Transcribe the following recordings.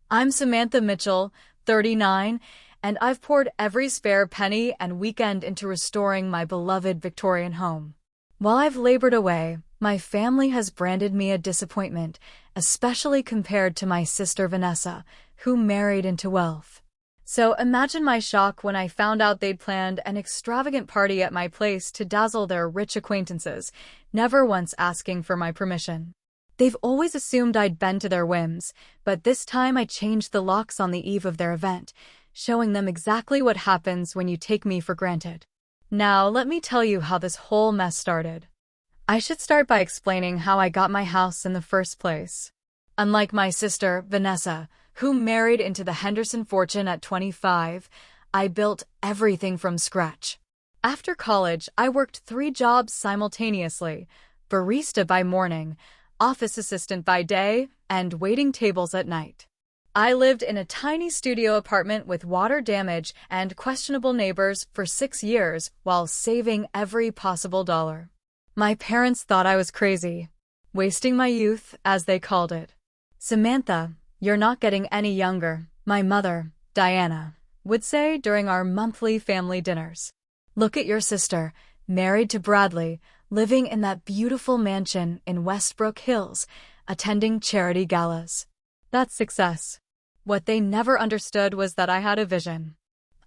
I'm Samantha Mitchell, 39, and I've poured every spare penny and weekend into restoring my beloved Victorian home. While I've labored away, my family has branded me a disappointment, especially compared to my sister Vanessa, who married into wealth. So imagine my shock when I found out they'd planned an extravagant party at my place to dazzle their rich acquaintances, never once asking for my permission. They've always assumed I'd bend to their whims, but this time I changed the locks on the eve of their event, showing them exactly what happens when you take me for granted. Now, let me tell you how this whole mess started. I should start by explaining how I got my house in the first place. Unlike my sister, Vanessa, who married into the Henderson fortune at 25, I built everything from scratch. After college, I worked 3 jobs simultaneously: barista by morning, office assistant by day, and waiting tables at night. I lived in a tiny studio apartment with water damage and questionable neighbors for 6 years while saving every possible dollar. My parents thought I was crazy, wasting my youth, as they called it. "Samantha, you're not getting any younger," my mother, Diana, would say during our monthly family dinners. "Look at your sister, married to Bradley, living in that beautiful mansion in Westbrook Hills, attending charity galas. That's success." What they never understood was that I had a vision.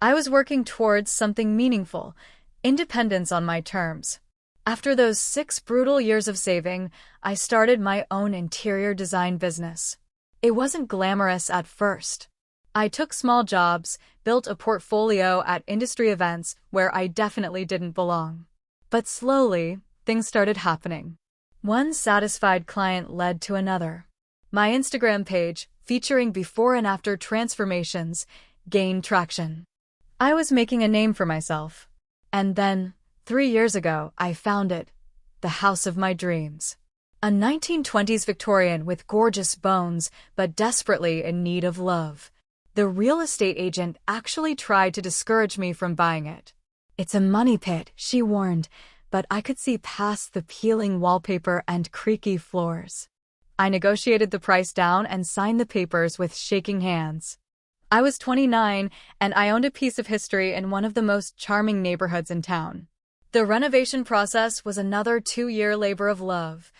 I was working towards something meaningful, independence on my terms. After those 6 brutal years of saving, I started my own interior design business. It wasn't glamorous at first. I took small jobs, built a portfolio at industry events where I definitely didn't belong. But slowly, things started happening. One satisfied client led to another. My Instagram page, featuring before and after transformations, gained traction. I was making a name for myself. And then, 3 years ago, I found it, the house of my dreams. A 1920s Victorian with gorgeous bones, but desperately in need of love. The real estate agent actually tried to discourage me from buying it. "It's a money pit," she warned, but I could see past the peeling wallpaper and creaky floors. I negotiated the price down and signed the papers with shaking hands. I was 29, and I owned a piece of history in one of the most charming neighborhoods in town. The renovation process was another 2-year labor of love.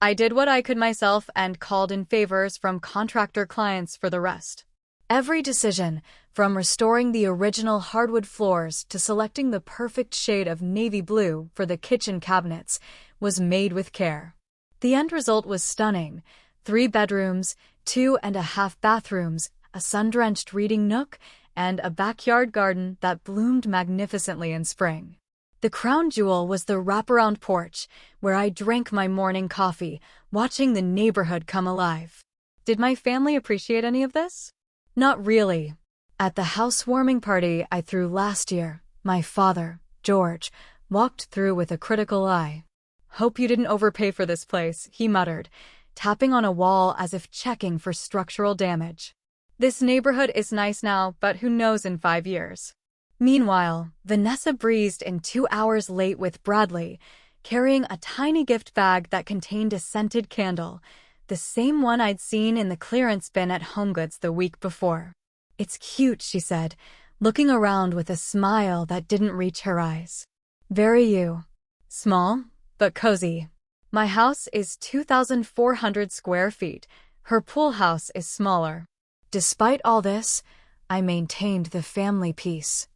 I did what I could myself and called in favors from contractor clients for the rest. Every decision, from restoring the original hardwood floors to selecting the perfect shade of navy blue for the kitchen cabinets, was made with care. The end result was stunning: 3 bedrooms, 2.5 bathrooms, a sun-drenched reading nook, and a backyard garden that bloomed magnificently in spring. The crown jewel was the wraparound porch, where I drank my morning coffee, watching the neighborhood come alive. Did my family appreciate any of this? Not really. At the housewarming party I threw last year, my father, George, walked through with a critical eye. "Hope you didn't overpay for this place," he muttered, tapping on a wall as if checking for structural damage. "This neighborhood is nice now, but who knows in 5 years." Meanwhile, Vanessa breezed in 2 hours late with Bradley, carrying a tiny gift bag that contained a scented candle, the same one I'd seen in the clearance bin at HomeGoods the week before. "It's cute," she said, looking around with a smile that didn't reach her eyes. "Very you. Small, but cozy. My house is 2,400 square feet. Her pool house is smaller." Despite all this, I maintained the family peace.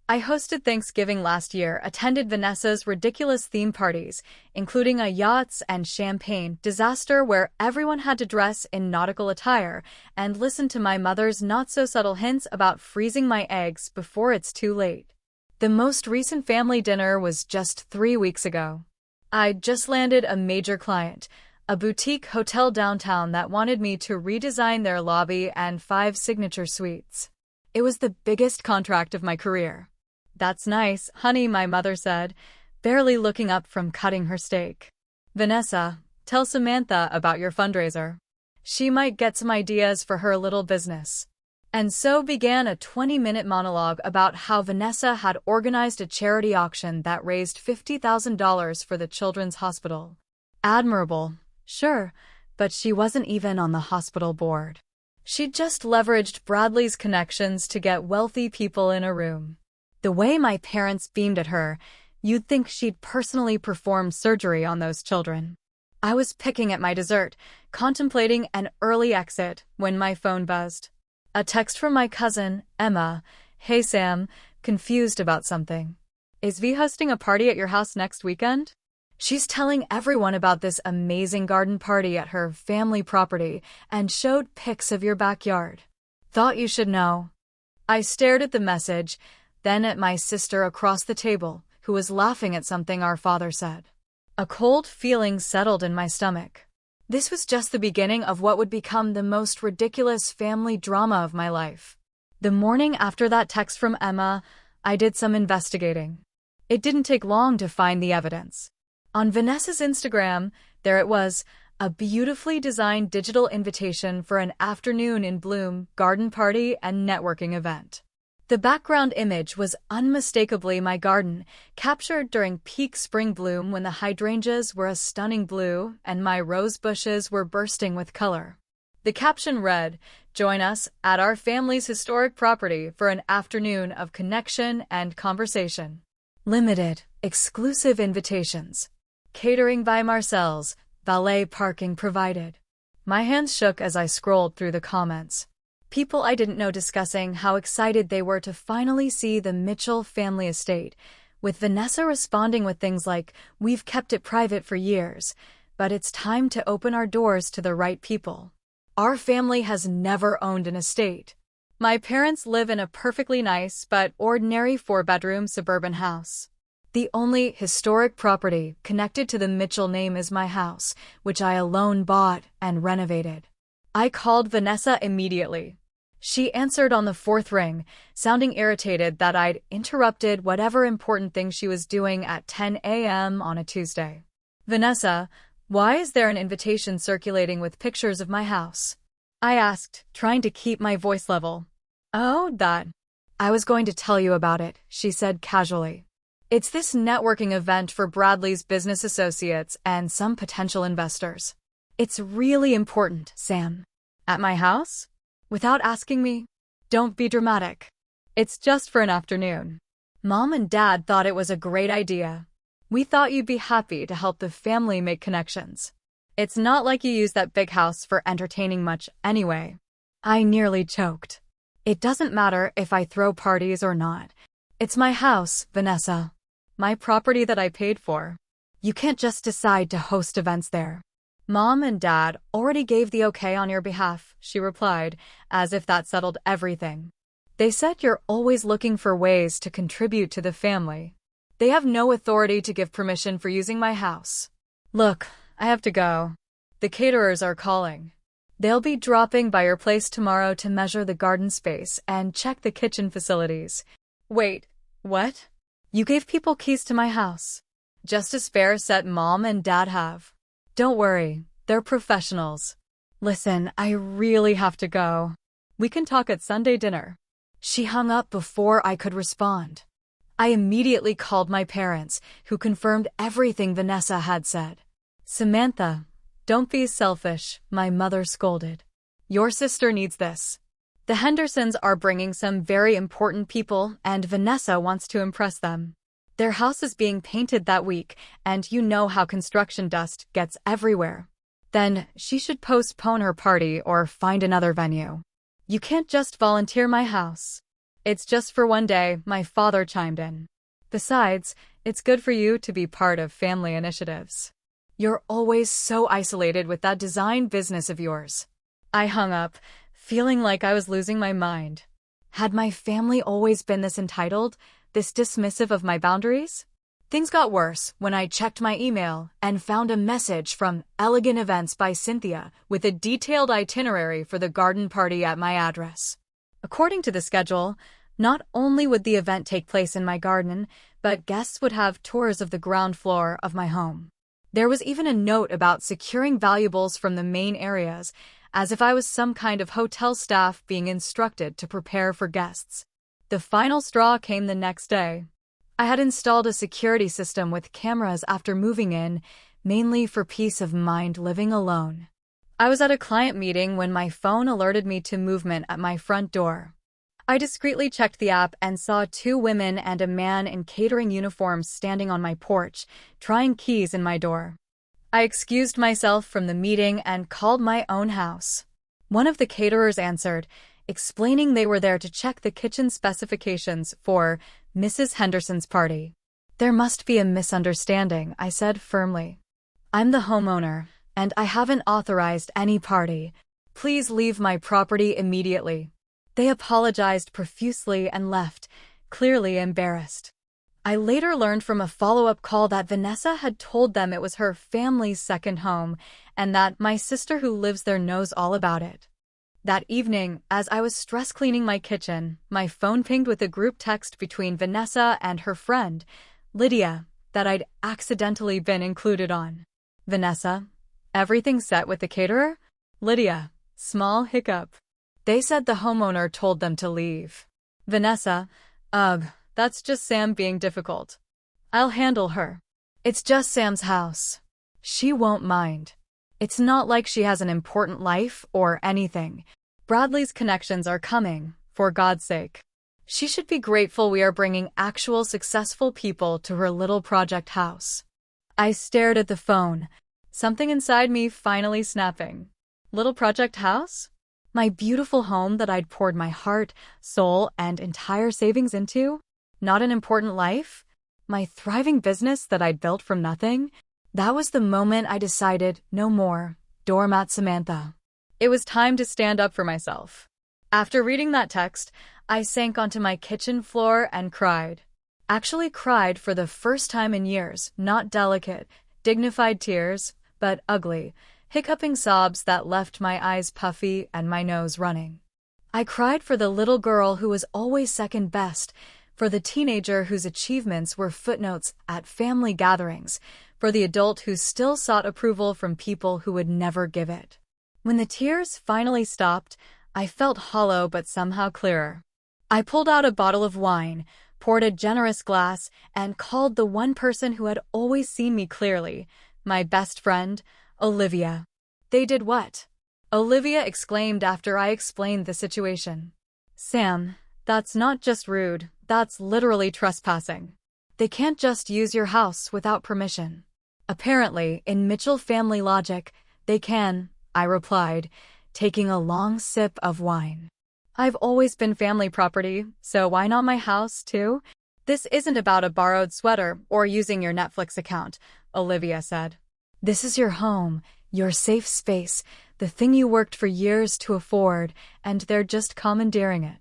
I hosted Thanksgiving last year, attended Vanessa's ridiculous theme parties, including a yachts and champagne disaster where everyone had to dress in nautical attire, and listened to my mother's not-so-subtle hints about freezing my eggs before it's too late. The most recent family dinner was just 3 weeks ago. I'd just landed a major client, a boutique hotel downtown that wanted me to redesign their lobby and 5 signature suites. It was the biggest contract of my career. "That's nice, honey," my mother said, barely looking up from cutting her steak. "Vanessa, tell Samantha about your fundraiser. She might get some ideas for her little business." And so began a 20-minute monologue about how Vanessa had organized a charity auction that raised $50,000 for the Children's Hospital. Admirable, sure, but she wasn't even on the hospital board. She just leveraged Bradley's connections to get wealthy people in a room. The way my parents beamed at her, you'd think she'd personally performed surgery on those children. I was picking at my dessert, contemplating an early exit, when my phone buzzed. A text from my cousin, Emma. "Hey Sam, confused about something. Is V hosting a party at your house next weekend? She's telling everyone about this amazing garden party at her family property and showed pics of your backyard. Thought you should know." I stared at the message, then at my sister across the table, who was laughing at something our father said. A cold feeling settled in my stomach. This was just the beginning of what would become the most ridiculous family drama of my life. The morning after that text from Emma, I did some investigating. It didn't take long to find the evidence. On Vanessa's Instagram, there it was, a beautifully designed digital invitation for an afternoon in bloom garden party and networking event. The background image was unmistakably my garden, captured during peak spring bloom when the hydrangeas were a stunning blue and my rose bushes were bursting with color. The caption read, "Join us at our family's historic property for an afternoon of connection and conversation. Limited, exclusive invitations. Catering by Marcel's, valet parking provided." My hands shook as I scrolled through the comments. People I didn't know discussing how excited they were to finally see the Mitchell family estate, with Vanessa responding with things like, "We've kept it private for years, but it's time to open our doors to the right people. Our family has never owned an estate. My parents live in a perfectly nice but ordinary 4-bedroom suburban house. The only historic property connected to the Mitchell name is my house, which I alone bought and renovated." I called Vanessa immediately. She answered on the 4th ring, sounding irritated that I'd interrupted whatever important thing she was doing at 10 a.m. on a Tuesday. "Vanessa, why is there an invitation circulating with pictures of my house?" I asked, trying to keep my voice level. "Oh, that. I was going to tell you about it," she said casually. "It's this networking event for Bradley's business associates and some potential investors. It's really important, Sam." "At my house? Without asking me? Don't be dramatic. It's just for an afternoon. Mom and Dad thought it was a great idea. We thought you'd be happy to help the family make connections. It's not like you use that big house for entertaining much anyway." I nearly choked. "It doesn't matter if I throw parties or not. It's my house, Vanessa. My property that I paid for. You can't just decide to host events there." "Mom and Dad already gave the okay on your behalf," she replied, as if that settled everything. "They said you're always looking for ways to contribute to the family. They have no authority to give permission for using my house. Look, I have to go. The caterers are calling. They'll be dropping by your place tomorrow to measure the garden space and check the kitchen facilities." "Wait, what? You gave people keys to my house?" "Just a spare set Mom and Dad have. Don't worry, they're professionals. Listen, I really have to go. We can talk at Sunday dinner." She hung up before I could respond. I immediately called my parents, who confirmed everything Vanessa had said. "Samantha, don't be selfish," my mother scolded. "Your sister needs this. The Hendersons are bringing some very important people, and Vanessa wants to impress them. Their house is being painted that week, and you know how construction dust gets everywhere. Then she should postpone her party or find another venue. You can't just volunteer my house." "It's just for one day," my father chimed in. "Besides, it's good for you to be part of family initiatives. You're always so isolated with that design business of yours." I hung up, feeling like I was losing my mind. Had my family always been this entitled, this dismissive of my boundaries? Things got worse when I checked my email and found a message from Elegant Events by Cynthia with a detailed itinerary for the garden party at my address. According to the schedule, not only would the event take place in my garden, but guests would have tours of the ground floor of my home. There was even a note about securing valuables from the main areas, as if I was some kind of hotel staff being instructed to prepare for guests. The final straw came the next day. I had installed a security system with cameras after moving in, mainly for peace of mind living alone. I was at a client meeting when my phone alerted me to movement at my front door. I discreetly checked the app and saw two women and a man in catering uniforms standing on my porch, trying keys in my door. I excused myself from the meeting and called my own house. One of the caterers answered, explaining they were there to check the kitchen specifications for Mrs. Henderson's party. There must be a misunderstanding, I said firmly. I'm the homeowner, and I haven't authorized any party. Please leave my property immediately. They apologized profusely and left, clearly embarrassed. I later learned from a follow-up call that Vanessa had told them it was her family's second home and that my sister who lives there knows all about it. That evening, as I was stress cleaning my kitchen, my phone pinged with a group text between Vanessa and her friend, Lydia, that I'd accidentally been included on. Vanessa, everything set with the caterer? Lydia, small hiccup. They said the homeowner told them to leave. Vanessa, ugh, that's just Sam being difficult. I'll handle her. It's just Sam's house. She won't mind. It's not like she has an important life or anything. Bradley's connections are coming, for God's sake. She should be grateful we are bringing actual successful people to her little project house. I stared at the phone, something inside me finally snapping. Little project house? My beautiful home that I'd poured my heart, soul, and entire savings into? Not an important life? My thriving business that I'd built from nothing? That was the moment I decided, no more, doormat Samantha. It was time to stand up for myself. After reading that text, I sank onto my kitchen floor and cried. Actually cried for the first time in years, not delicate, dignified tears, but ugly, hiccuping sobs that left my eyes puffy and my nose running. I cried for the little girl who was always second best, for the teenager whose achievements were footnotes at family gatherings, for the adult who still sought approval from people who would never give it. When the tears finally stopped, I felt hollow but somehow clearer. I pulled out a bottle of wine, poured a generous glass, and called the one person who had always seen me clearly, my best friend, Olivia. They did what? Olivia exclaimed after I explained the situation. Sam, that's not just rude, that's literally trespassing. They can't just use your house without permission. Apparently, in Mitchell family logic, they can, I replied, taking a long sip of wine. I've always been family property, so why not my house, too? This isn't about a borrowed sweater or using your Netflix account, Olivia said. This is your home, your safe space, the thing you worked for years to afford, and they're just commandeering it.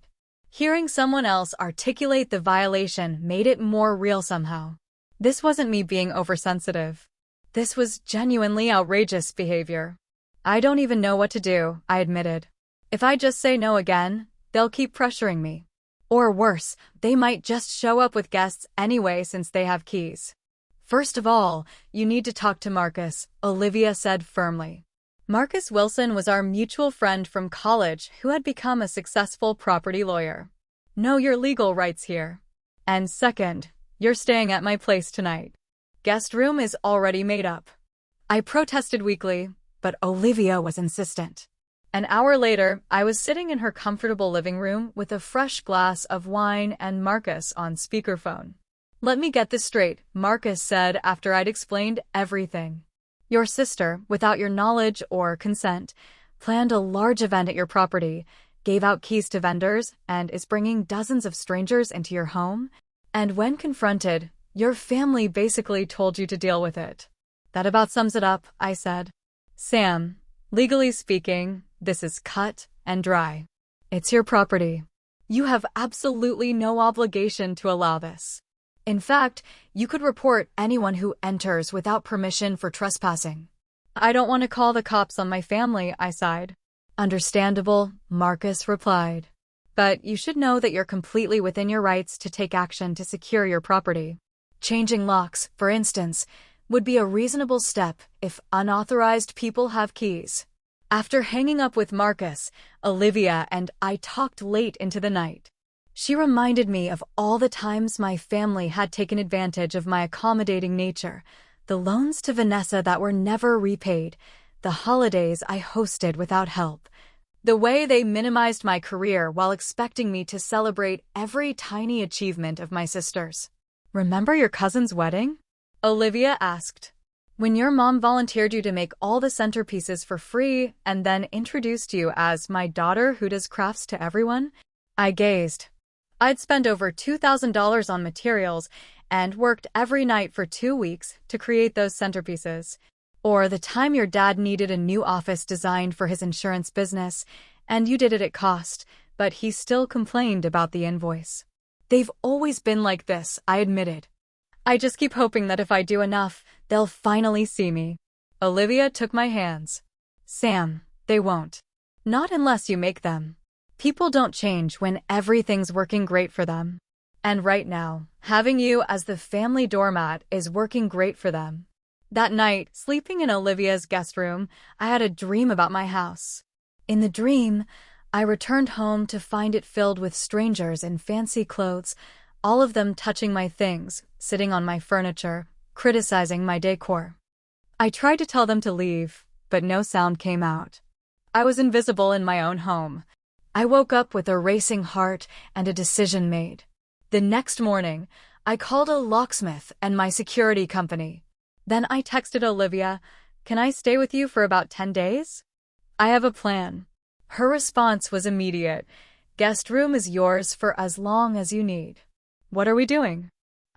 Hearing someone else articulate the violation made it more real somehow. This wasn't me being oversensitive. This was genuinely outrageous behavior. I don't even know what to do, I admitted. If I just say no again, they'll keep pressuring me. Or worse, they might just show up with guests anyway since they have keys. First of all, you need to talk to Marcus, Olivia said firmly. Marcus Wilson was our mutual friend from college who had become a successful property lawyer. Know your legal rights here. And second, you're staying at my place tonight. Guest room is already made up. I protested weakly, but Olivia was insistent. An hour later, I was sitting in her comfortable living room with a fresh glass of wine and Marcus on speakerphone. Let me get this straight, Marcus said after I'd explained everything. Your sister, without your knowledge or consent, planned a large event at your property, gave out keys to vendors, and is bringing dozens of strangers into your home? And when confronted, your family basically told you to deal with it. That about sums it up, I said. Sam, legally speaking, this is cut and dry. It's your property. You have absolutely no obligation to allow this. In fact, you could report anyone who enters without permission for trespassing. I don't want to call the cops on my family, I sighed. Understandable, Marcus replied. But you should know that you're completely within your rights to take action to secure your property. Changing locks, for instance, would be a reasonable step if unauthorized people have keys. After hanging up with Marcus, Olivia and I talked late into the night. She reminded me of all the times my family had taken advantage of my accommodating nature, the loans to Vanessa that were never repaid, the holidays I hosted without help, the way they minimized my career while expecting me to celebrate every tiny achievement of my sisters. "Remember your cousin's wedding?" Olivia asked. "When your mom volunteered you to make all the centerpieces for free and then introduced you as my daughter who does crafts to everyone?" I gazed. I'd spent over $2,000 on materials and worked every night for 2 weeks to create those centerpieces. Or the time your dad needed a new office designed for his insurance business, and you did it at cost, but he still complained about the invoice. "They've always been like this," I admitted. "I just keep hoping that if I do enough, they'll finally see me." Olivia took my hands. "Sam, they won't. Not unless you make them. People don't change when everything's working great for them. And right now, having you as the family doormat is working great for them." That night, sleeping in Olivia's guest room, I had a dream about my house. In the dream, I returned home to find it filled with strangers in fancy clothes, all of them touching my things, sitting on my furniture, criticizing my decor. I tried to tell them to leave, but no sound came out. I was invisible in my own home. I woke up with a racing heart and a decision made. The next morning, I called a locksmith and my security company. Then I texted Olivia, "Can I stay with you for about 10 days? I have a plan." Her response was immediate. "Guest room is yours for as long as you need." "What are we doing?"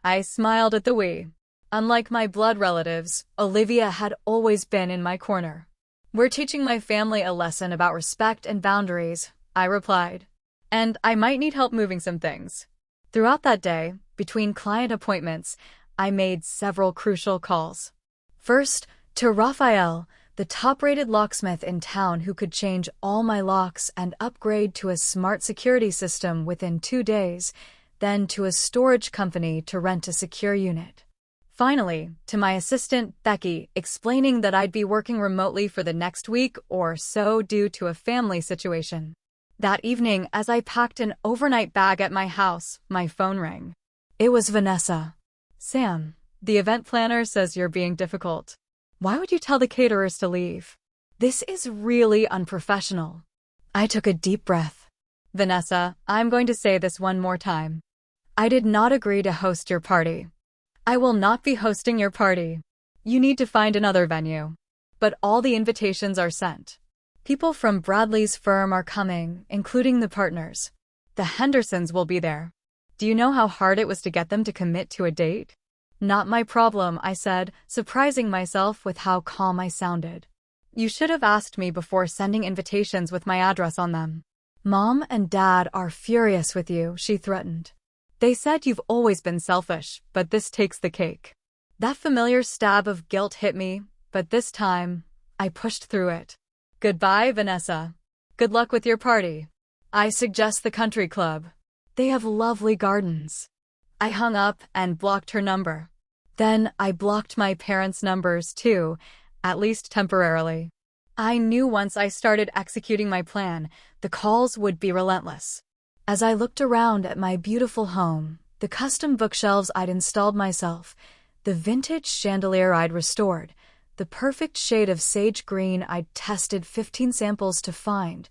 I smiled at the we. Unlike my blood relatives, Olivia had always been in my corner. "We're teaching my family a lesson about respect and boundaries," I replied. "And I might need help moving some things." Throughout that day, between client appointments, I made several crucial calls. First, to Raphael, the top-rated locksmith in town who could change all my locks and upgrade to a smart security system within 2 days, then to a storage company to rent a secure unit. Finally, to my assistant, Becky, explaining that I'd be working remotely for the next week or so due to a family situation. That evening, as I packed an overnight bag at my house, my phone rang. It was Vanessa. "Sam, the event planner says you're being difficult. Why would you tell the caterers to leave? This is really unprofessional." I took a deep breath. "Vanessa, I'm going to say this one more time. I did not agree to host your party. I will not be hosting your party. You need to find another venue. But all the invitations are sent. People from Bradley's firm are coming, including the partners. The Hendersons will be there. Do you know how hard it was to get them to commit to a date?" "Not my problem," I said, surprising myself with how calm I sounded. "You should have asked me before sending invitations with my address on them." "Mom and Dad are furious with you," she threatened. "They said you've always been selfish, but this takes the cake." That familiar stab of guilt hit me, but this time, I pushed through it. "Goodbye, Vanessa. Good luck with your party. I suggest the country club. They have lovely gardens." I hung up and blocked her number. Then I blocked my parents' numbers too, at least temporarily. I knew once I started executing my plan, the calls would be relentless. As I looked around at my beautiful home, the custom bookshelves I'd installed myself, the vintage chandelier I'd restored, the perfect shade of sage green I'd tested 15 samples to find,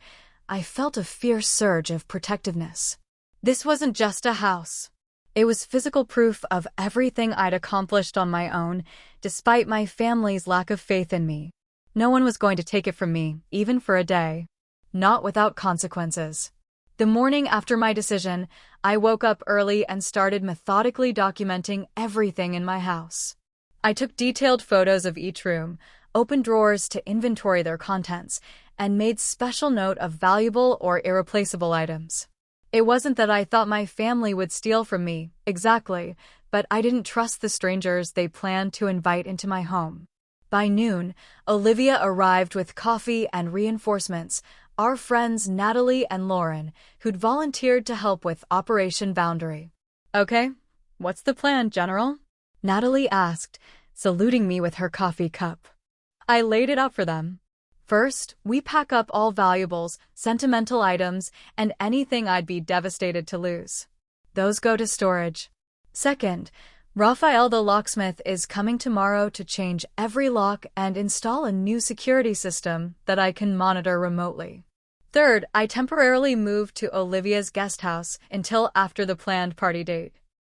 I felt a fierce surge of protectiveness. This wasn't just a house. It was physical proof of everything I'd accomplished on my own, despite my family's lack of faith in me. No one was going to take it from me, even for a day. Not without consequences. The morning after my decision, I woke up early and started methodically documenting everything in my house. I took detailed photos of each room, opened drawers to inventory their contents, and made special note of valuable or irreplaceable items. It wasn't that I thought my family would steal from me, exactly, but I didn't trust the strangers they planned to invite into my home. By noon, Olivia arrived with coffee and reinforcements, our friends Natalie and Lauren, who'd volunteered to help with Operation Boundary. "Okay, what's the plan, General?" Natalie asked, saluting me with her coffee cup. I laid it out for them. "First, we pack up all valuables, sentimental items, and anything I'd be devastated to lose. Those go to storage. Second, Raphael the locksmith is coming tomorrow to change every lock and install a new security system that I can monitor remotely. Third, I temporarily moved to Olivia's guest house until after the planned party date.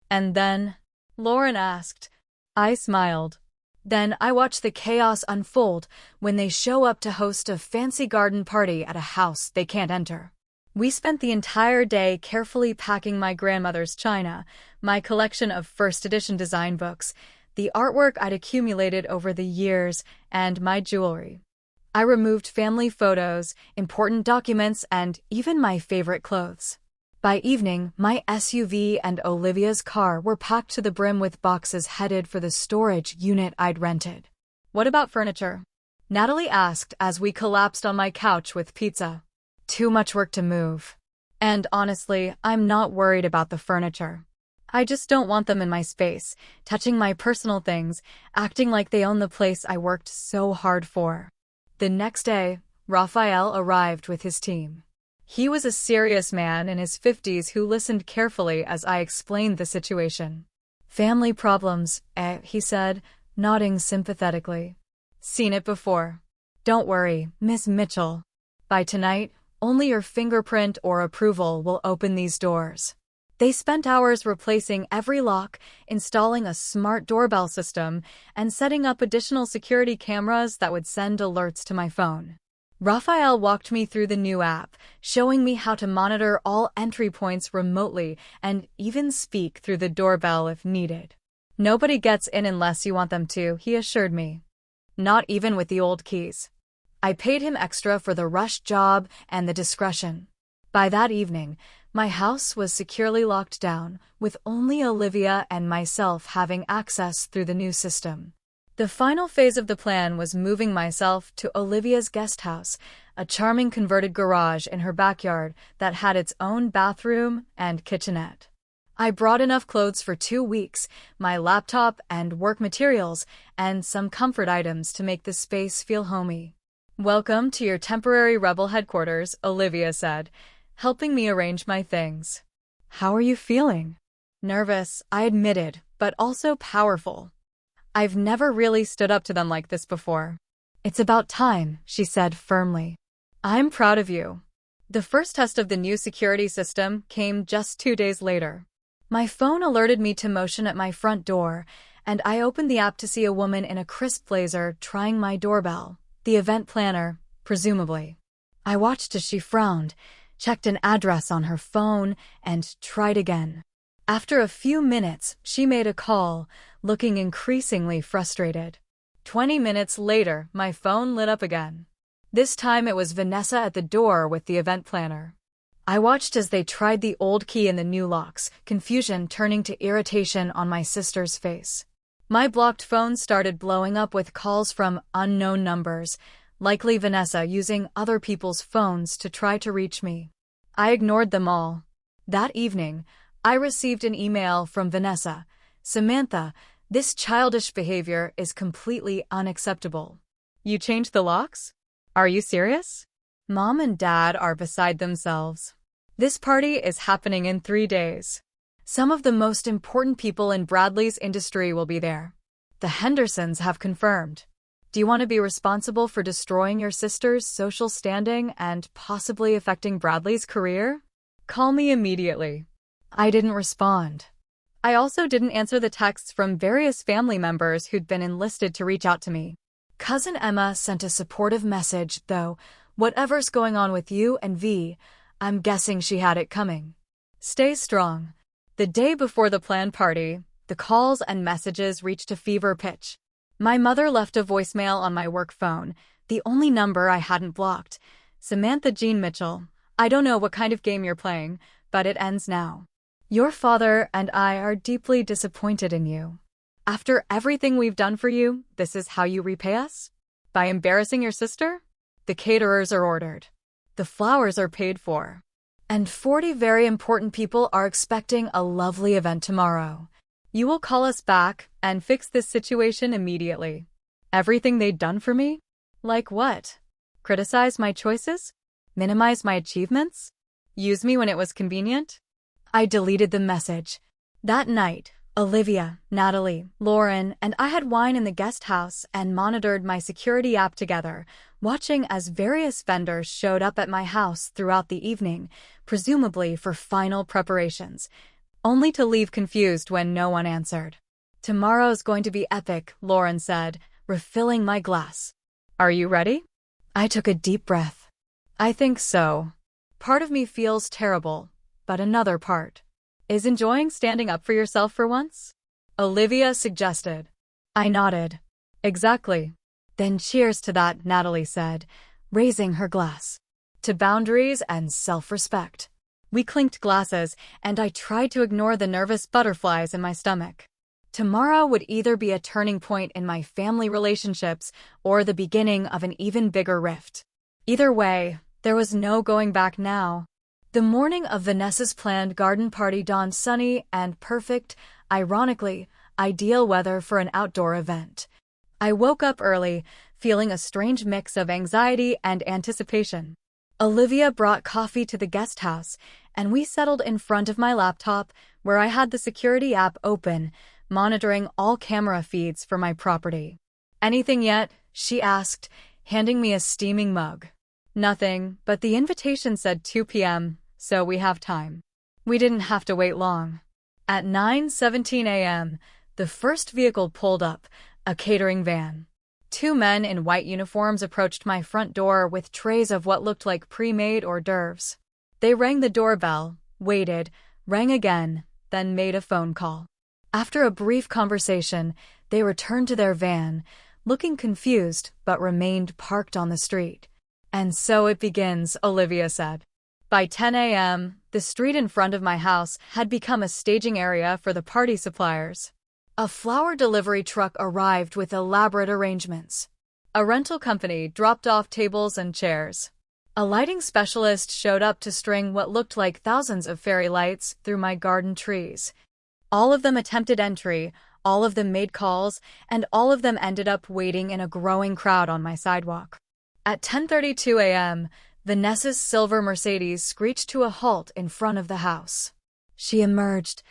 And then, Lauren asked. I smiled. Then I watched the chaos unfold when they show up to host a fancy garden party at a house they can't enter. We spent the entire day carefully packing my grandmother's china, my collection of first edition design books, the artwork I'd accumulated over the years, and my jewelry. I removed family photos, important documents, and even my favorite clothes. By evening, my SUV and Olivia's car were packed to the brim with boxes headed for the storage unit I'd rented. What about furniture? Natalie asked as we collapsed on my couch with pizza. Too much work to move. And honestly, I'm not worried about the furniture. I just don't want them in my space, touching my personal things, acting like they own the place I worked so hard for. The next day, Raphael arrived with his team. He was a serious man in his 50s who listened carefully as I explained the situation. Family problems, he said, nodding sympathetically. Seen it before. Don't worry, Miss Mitchell. By tonight, only your fingerprint or approval will open these doors. They spent hours replacing every lock, installing a smart doorbell system, and setting up additional security cameras that would send alerts to my phone. Raphael walked me through the new app, showing me how to monitor all entry points remotely and even speak through the doorbell if needed. Nobody gets in unless you want them to, he assured me. Not even with the old keys. I paid him extra for the rush job and the discretion. By that evening, my house was securely locked down, with only Olivia and myself having access through the new system. The final phase of the plan was moving myself to Olivia's guest house, a charming converted garage in her backyard that had its own bathroom and kitchenette. I brought enough clothes for 2 weeks, my laptop and work materials, and some comfort items to make the space feel homey. Welcome to your temporary rebel headquarters, Olivia said, helping me arrange my things. How are you feeling? Nervous, I admitted, but also powerful. I've never really stood up to them like this before. It's about time, she said firmly. I'm proud of you. The first test of the new security system came just 2 days later. My phone alerted me to motion at my front door, and I opened the app to see a woman in a crisp blazer trying my doorbell, the event planner, presumably. I watched as she frowned, checked an address on her phone, and tried again. After a few minutes, she made a call, looking increasingly frustrated. 20 minutes later, my phone lit up again. This time it was Vanessa at the door with the event planner. I watched as they tried the old key in the new locks, confusion turning to irritation on my sister's face. My blocked phone started blowing up with calls from unknown numbers, likely Vanessa using other people's phones to try to reach me. I ignored them all. That evening, I received an email from Vanessa. Samantha, this childish behavior is completely unacceptable. You changed the locks? Are you serious? Mom and Dad are beside themselves. This party is happening in 3 days. Some of the most important people in Bradley's industry will be there. The Hendersons have confirmed. Do you want to be responsible for destroying your sister's social standing and possibly affecting Bradley's career? Call me immediately. I didn't respond. I also didn't answer the texts from various family members who'd been enlisted to reach out to me. Cousin Emma sent a supportive message, though, whatever's going on with you and V, I'm guessing she had it coming. Stay strong. The day before the planned party, the calls and messages reached a fever pitch. My mother left a voicemail on my work phone, the only number I hadn't blocked. Samantha Jean Mitchell, I don't know what kind of game you're playing, but it ends now. Your father and I are deeply disappointed in you. After everything we've done for you, this is how you repay us? By embarrassing your sister? The caterers are ordered. The flowers are paid for. And 40 very important people are expecting a lovely event tomorrow. You will call us back and fix this situation immediately. Everything they'd done for me? Like what? Criticize my choices? Minimize my achievements? Use me when it was convenient? I deleted the message. That night, Olivia, Natalie, Lauren, and I had wine in the guest house and monitored my security app together, watching as various vendors showed up at my house throughout the evening, presumably for final preparations, only to leave confused when no one answered. "Tomorrow's going to be epic," Lauren said, refilling my glass. "Are you ready?" I took a deep breath. "I think so." Part of me feels terrible, but another part is enjoying standing up for yourself for once? Olivia suggested. I nodded. Exactly. Then cheers to that, Natalie said, raising her glass. To boundaries and self-respect. We clinked glasses, and I tried to ignore the nervous butterflies in my stomach. Tomorrow would either be a turning point in my family relationships or the beginning of an even bigger rift. Either way, there was no going back now. The morning of Vanessa's planned garden party dawned sunny and perfect, ironically, ideal weather for an outdoor event. I woke up early, feeling a strange mix of anxiety and anticipation. Olivia brought coffee to the guest house, and we settled in front of my laptop, where I had the security app open, monitoring all camera feeds for my property. "Anything yet?" she asked, handing me a steaming mug. "Nothing, but the invitation said 2 p.m., so we have time." We didn't have to wait long. At 9:17 a.m., the first vehicle pulled up, a catering van. Two men in white uniforms approached my front door with trays of what looked like pre-made hors d'oeuvres. They rang the doorbell, waited, rang again, then made a phone call. After a brief conversation, they returned to their van, looking confused but remained parked on the street. "And so it begins," Olivia said. By 10 a.m., the street in front of my house had become a staging area for the party suppliers. A flower delivery truck arrived with elaborate arrangements. A rental company dropped off tables and chairs. A lighting specialist showed up to string what looked like thousands of fairy lights through my garden trees. All of them attempted entry, all of them made calls, and all of them ended up waiting in a growing crowd on my sidewalk. At 10:32 a.m., Vanessa's silver Mercedes screeched to a halt in front of the house. She emerged,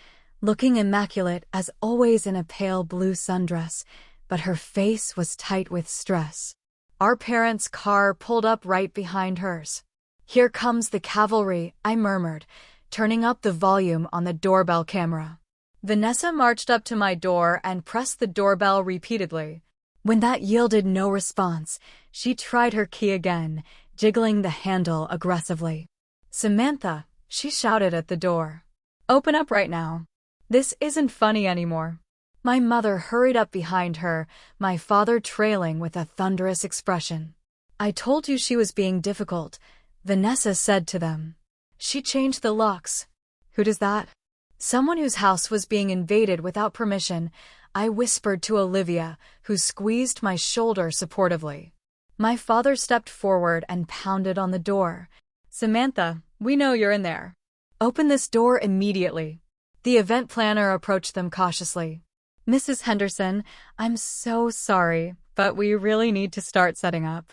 looking immaculate as always in a pale blue sundress, but her face was tight with stress. Our parents' car pulled up right behind hers. "Here comes the cavalry," I murmured, turning up the volume on the doorbell camera. Vanessa marched up to my door and pressed the doorbell repeatedly. When that yielded no response, she tried her key again, jiggling the handle aggressively. "Samantha," she shouted at the door. "Open up right now. This isn't funny anymore." My mother hurried up behind her, my father trailing with a thunderous expression. "I told you she was being difficult," Vanessa said to them. "She changed the locks." "Who does that?" "Someone whose house was being invaded without permission," I whispered to Olivia, who squeezed my shoulder supportively. My father stepped forward and pounded on the door. "Samantha, we know you're in there. Open this door immediately." The event planner approached them cautiously. "Mrs. Henderson, I'm so sorry, but we really need to start setting up.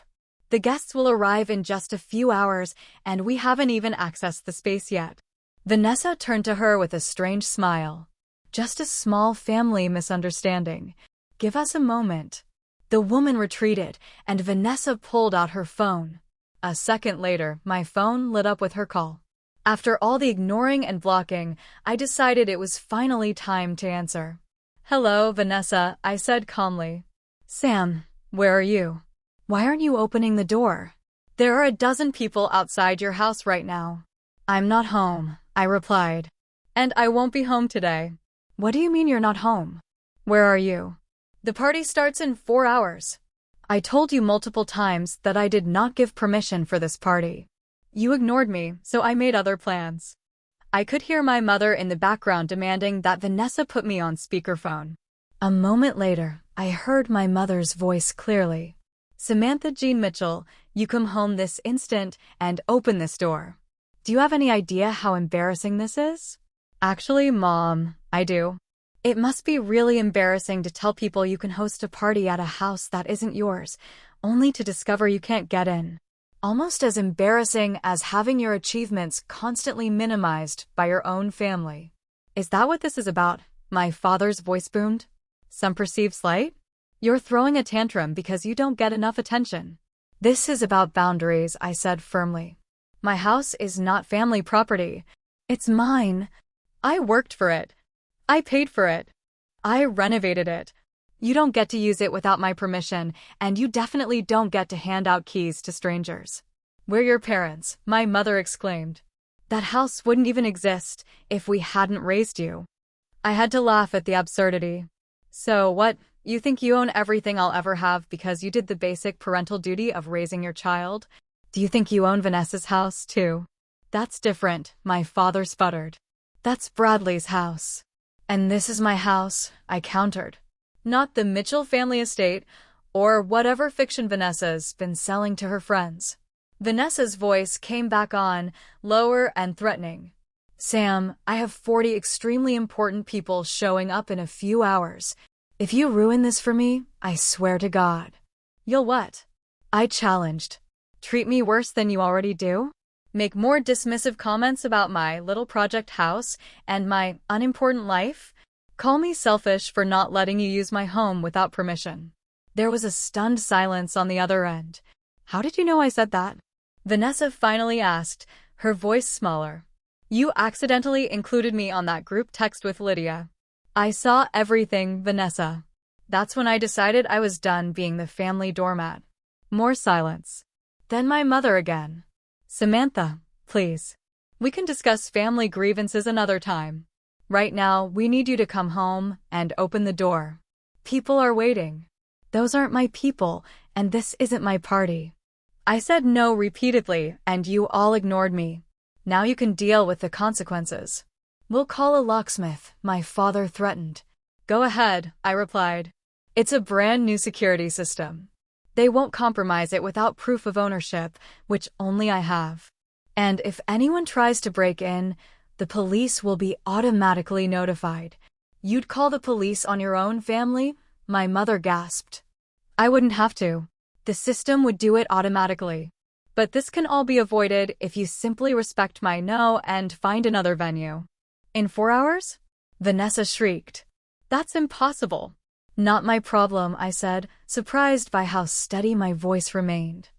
The guests will arrive in just a few hours, and we haven't even accessed the space yet." Vanessa turned to her with a strange smile. "Just a small family misunderstanding. Give us a moment." The woman retreated, and Vanessa pulled out her phone. A second later, my phone lit up with her call. After all the ignoring and blocking, I decided it was finally time to answer. "Hello, Vanessa," I said calmly. "Sam, where are you? Why aren't you opening the door? There are a dozen people outside your house right now." "I'm not home," I replied. "And I won't be home today." "What do you mean you're not home? Where are you?" "The party starts in 4 hours. I told you multiple times that I did not give permission for this party. You ignored me, so I made other plans." I could hear my mother in the background demanding that Vanessa put me on speakerphone. A moment later, I heard my mother's voice clearly. "Samantha Jean Mitchell, you come home this instant and open this door." "Do you have any idea how embarrassing this is?" "Actually, Mom, I do. It must be really embarrassing to tell people you can host a party at a house that isn't yours, only to discover you can't get in. Almost as embarrassing as having your achievements constantly minimized by your own family." "Is that what this is about?" My father's voice boomed. Some perceived slight? You're throwing a tantrum because you don't get enough attention. This is about boundaries, I said firmly. My house is not family property. It's mine. I worked for it. I paid for it. I renovated it. You don't get to use it without my permission, and you definitely don't get to hand out keys to strangers. We're your parents, my mother exclaimed. That house wouldn't even exist if we hadn't raised you. I had to laugh at the absurdity. So what, you think you own everything I'll ever have because you did the basic parental duty of raising your child? Do you think you own Vanessa's house, too? That's different, my father sputtered. That's Bradley's house. And this is my house, I countered. Not the Mitchell family estate, or whatever fiction Vanessa's been selling to her friends. Vanessa's voice came back on, lower and threatening. Sam, I have 40 extremely important people showing up in a few hours. If you ruin this for me, I swear to God. You'll what? I challenged. Treat me worse than you already do? Make more dismissive comments about my little project house and my unimportant life? Call me selfish for not letting you use my home without permission. There was a stunned silence on the other end. How did you know I said that? Vanessa finally asked, her voice smaller. You accidentally included me on that group text with Lydia. I saw everything, Vanessa. That's when I decided I was done being the family doormat. More silence. Then my mother again. Samantha, please. We can discuss family grievances another time. Right now, we need you to come home and open the door. People are waiting. Those aren't my people, and this isn't my party. I said no repeatedly, and you all ignored me. Now you can deal with the consequences. We'll call a locksmith, my father threatened. Go ahead, I replied. It's a brand new security system. They won't compromise it without proof of ownership, which only I have. And if anyone tries to break in, the police will be automatically notified. You'd call the police on your own family? My mother gasped. I wouldn't have to. The system would do it automatically. But this can all be avoided if you simply respect my no and find another venue. In 4 hours? Vanessa shrieked. That's impossible. Not my problem, I said, surprised by how steady my voice remained.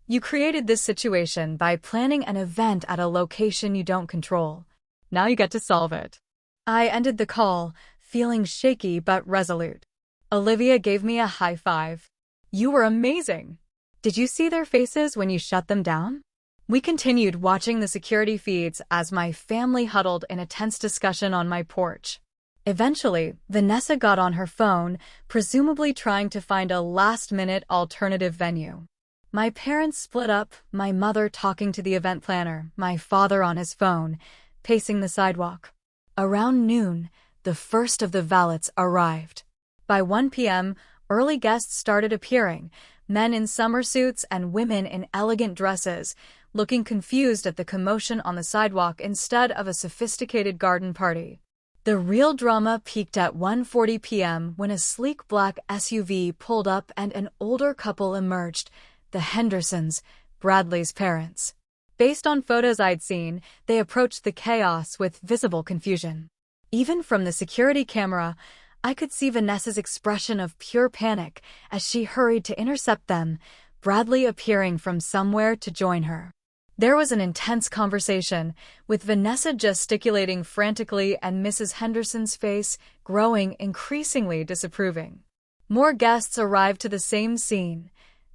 You created this situation by planning an event at a location you don't control. Now you get to solve it. I ended the call, feeling shaky but resolute. Olivia gave me a high five. You were amazing. Did you see their faces when you shut them down? We continued watching the security feeds as my family huddled in a tense discussion on my porch. Eventually, Vanessa got on her phone, presumably trying to find a last-minute alternative venue. My parents split up, my mother talking to the event planner, my father on his phone, pacing the sidewalk. Around noon, the first of the valets arrived. By 1 p.m., early guests started appearing, men in summer suits and women in elegant dresses, looking confused at the commotion on the sidewalk instead of a sophisticated garden party. The real drama peaked at 1:40 p.m. when a sleek black SUV pulled up and an older couple emerged, the Hendersons, Bradley's parents. Based on photos I'd seen, they approached the chaos with visible confusion. Even from the security camera, I could see Vanessa's expression of pure panic as she hurried to intercept them, Bradley appearing from somewhere to join her. There was an intense conversation, with Vanessa gesticulating frantically and Mrs. Henderson's face growing increasingly disapproving. More guests arrived to the same scene.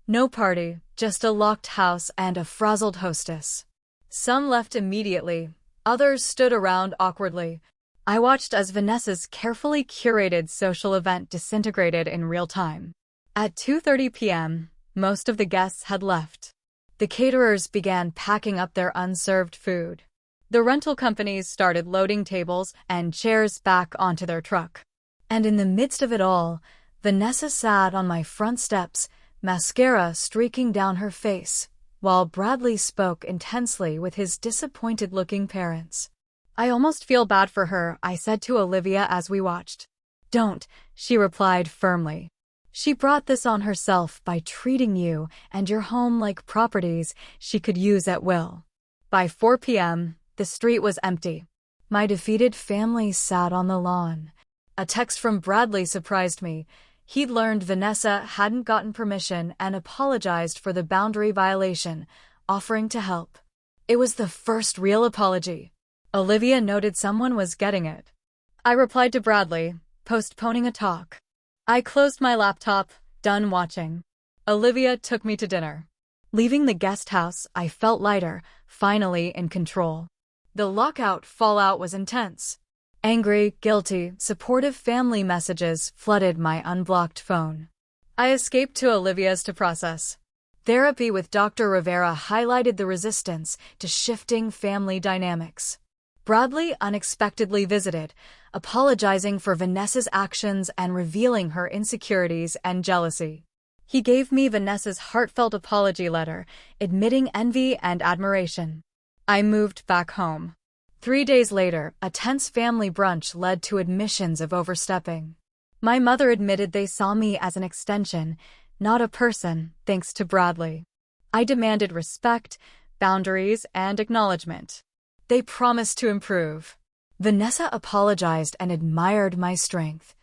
No party, just a locked house and a frazzled hostess. Some left immediately, others stood around awkwardly. I watched as Vanessa's carefully curated social event disintegrated in real time. At 2:30 p.m., most of the guests had left. The caterers began packing up their unserved food. The rental companies started loading tables and chairs back onto their truck. And in the midst of it all, Vanessa sat on my front steps, mascara streaking down her face, while Bradley spoke intensely with his disappointed-looking parents. I almost feel bad for her, I said to Olivia as we watched. Don't, she replied firmly. She brought this on herself by treating you and your home like properties she could use at will. By 4 p.m., the street was empty. My defeated family sat on the lawn. A text from Bradley surprised me. He'd learned Vanessa hadn't gotten permission and apologized for the boundary violation, offering to help. It was the first real apology. Olivia noted someone was getting it. I replied to Bradley, postponing a talk. I closed my laptop, done watching. Olivia took me to dinner. Leaving the guest house, I felt lighter, finally in control. The lockout fallout was intense. Angry, guilty, supportive family messages flooded my unblocked phone. I escaped to Olivia's to process. Therapy with Dr. Rivera highlighted the resistance to shifting family dynamics. Bradley unexpectedly visited, apologizing for Vanessa's actions and revealing her insecurities and jealousy. He gave me Vanessa's heartfelt apology letter, admitting envy and admiration. I moved back home. 3 days later, a tense family brunch led to admissions of overstepping. My mother admitted they saw me as an extension, not a person, thanks to Bradley. I demanded respect, boundaries, and acknowledgement. They promised to improve. Vanessa apologized and admired my strength.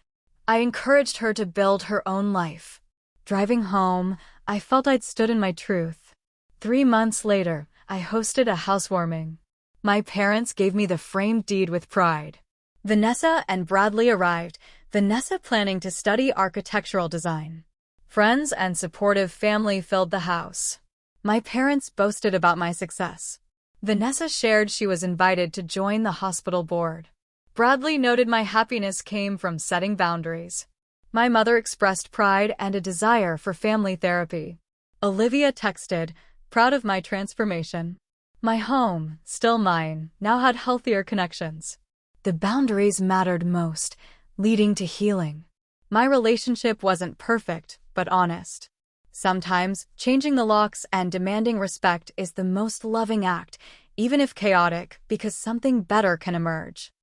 I encouraged her to build her own life. Driving home, I felt I'd stood in my truth. 3 months later, I hosted a housewarming. My parents gave me the framed deed with pride. Vanessa and Bradley arrived, Vanessa planning to study architectural design. Friends and supportive family filled the house. My parents boasted about my success. Vanessa shared she was invited to join the hospital board. Bradley noted my happiness came from setting boundaries. My mother expressed pride and a desire for family therapy. Olivia texted, proud of my transformation. My home, still mine, now had healthier connections. The boundaries mattered most, leading to healing. My relationship wasn't perfect, but honest. Sometimes, changing the locks and demanding respect is the most loving act, even if chaotic, because something better can emerge.